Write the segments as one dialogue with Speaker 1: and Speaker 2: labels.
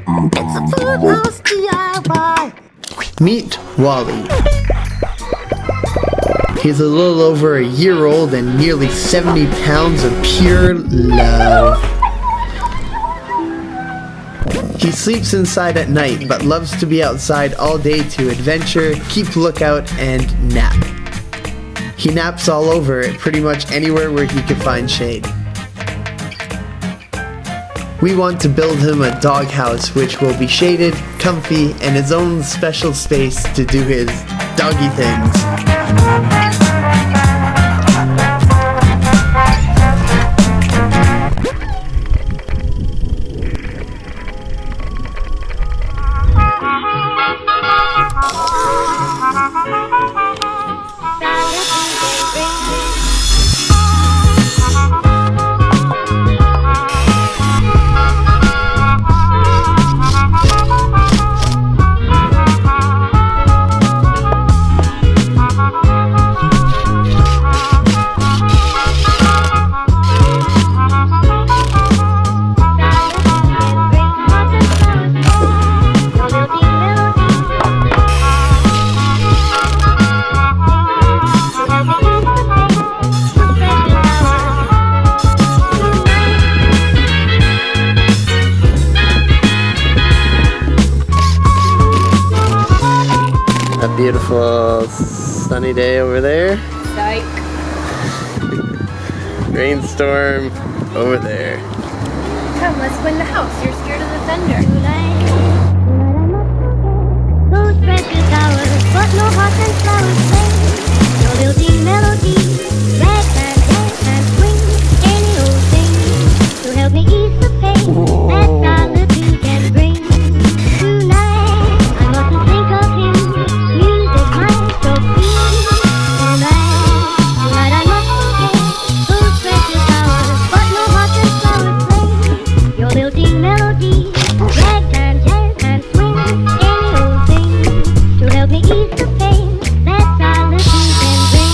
Speaker 1: It's a farmhouse DIY.
Speaker 2: Meet Wally. He's a little over a year old and nearly 70 pounds of pure love. He sleeps inside at night, but loves to be outside all day to adventure, keep lookout, and nap. He naps all over, pretty much anywhere where he can find shade. We want to build him a doghouse which will be shaded, comfy, and his own special space to do his doggy things. A beautiful sunny day over there.
Speaker 3: Psych.
Speaker 2: Rainstorm over there.
Speaker 3: Come, let's go in the house. You're scared of the thunder.
Speaker 1: Those precious hours, but no heart and flowers play. No building melody, rag and dance and swing. Any old thing to help me ease the pain that solitude can bring. Tonight, I mustn't think of him. Music might so sweet and right. Tonight I must forget those precious hours, but no heart and flowers play. Your lilting melody, rag and dance and swing. Any old thing to help me ease the pain that solitude can bring.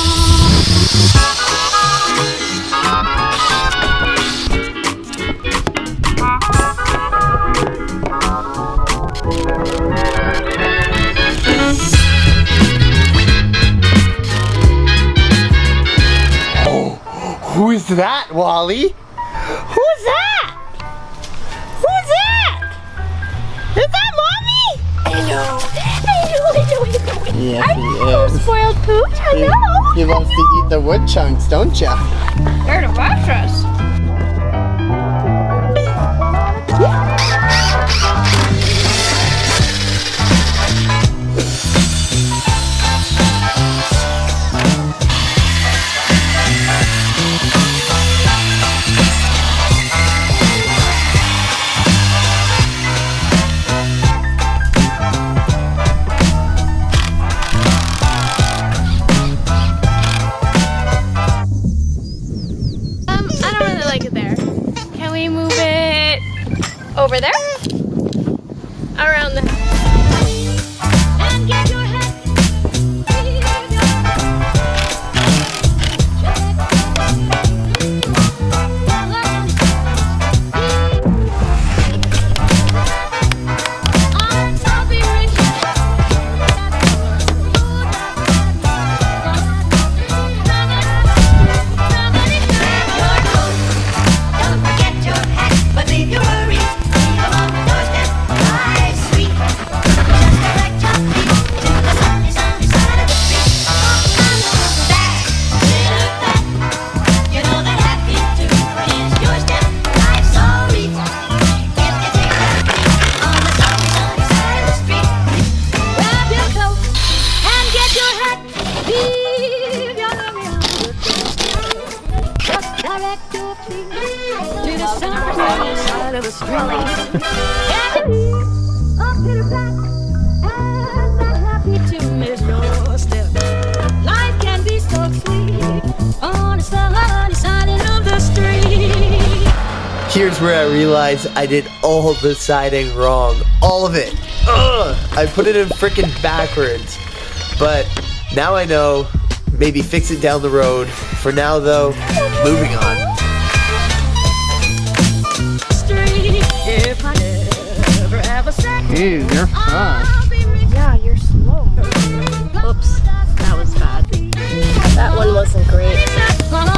Speaker 2: Who's that, Wally?
Speaker 1: Who's that? Who's that? Is that Mommy? I know.
Speaker 2: Yes, he is.
Speaker 1: Spoiled pooch, I know.
Speaker 2: He loves to eat the wood chunks, don't ya?
Speaker 3: Where to wash us? I don't really like it there. Can we move it over there? Around the
Speaker 1: And get your head.
Speaker 4: Don't forget your hat, but leave your worries. Leave them on the doorstep. Life's sweet. Just direct your feet to the sunny, sunny side of the street. That little fat, you know that happy too is your step. Life's so sweet. If you take that beat on the sunny, sunny side of the street.
Speaker 1: Grab your coat and get your hat. Leave your loving on the doorstep. Just direct your feet to the sunny side of the street. And up to the back, and that happy tune is your step. Life can be so sweet on the sunny side of the street.
Speaker 2: Here's where I realized I did all the siding wrong. All of it. Ugh! I put it in frickin' backwards. But now I know. Maybe fix it down the road. For now, though, moving on.
Speaker 1: Street, if I ever have
Speaker 5: Ooh, you're full.
Speaker 3: Yeah, you're slow. Oops, that was bad. That one wasn't great.
Speaker 4: Don't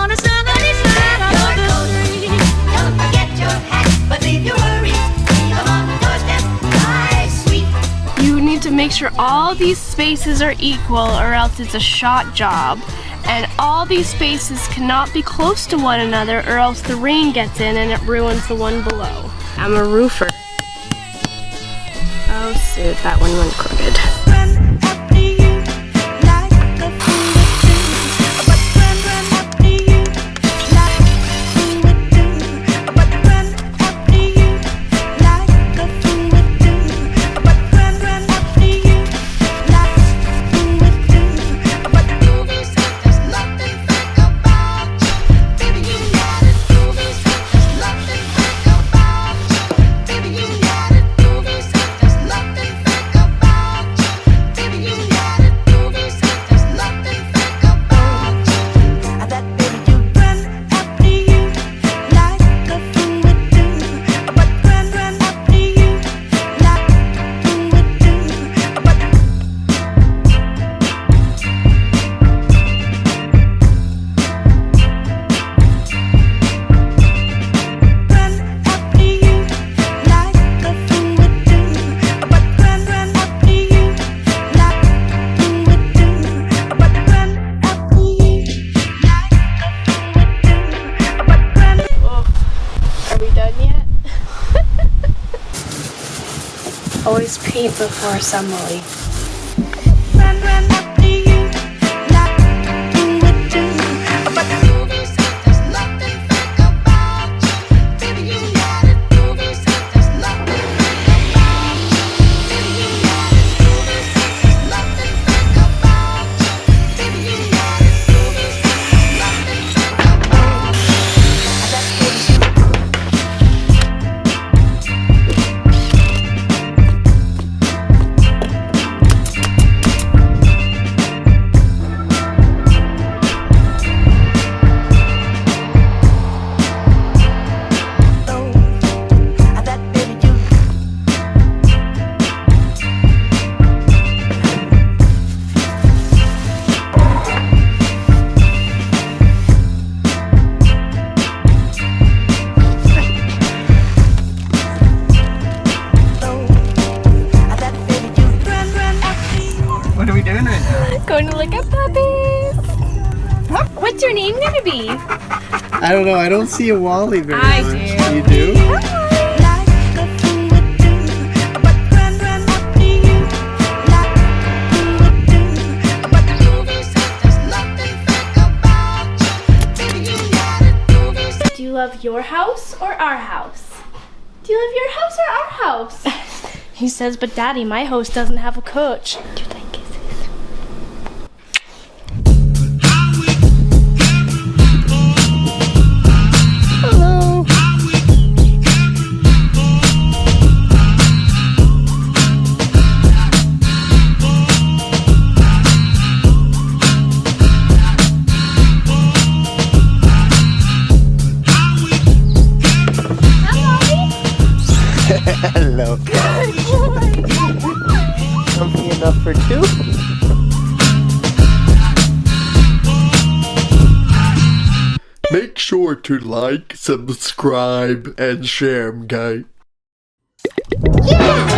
Speaker 4: forget your hat, but leave your worries. Leave them on the doorstep. Life sweet.
Speaker 3: You need to make sure all these spaces are equal or else it's a shot job. And all these spaces cannot be close to one another or else the rain gets in and it ruins the one below. I'm a roofer. Oh shoot, that one went crooked. Always paint before assembly.
Speaker 5: What are we doing right now?
Speaker 3: Going to look at puppies. What's your name gonna be?
Speaker 5: I don't know. I don't see a Wally very
Speaker 3: I
Speaker 5: much.
Speaker 3: do.
Speaker 5: You do?
Speaker 3: Do you love your house or our house? Do you love your house or our house? He says, but Daddy, my house doesn't have a coach. Do you like kisses? Hello.
Speaker 2: Hello. Comfy enough for two? Make sure to like, subscribe, and share, guys.
Speaker 1: Yeah!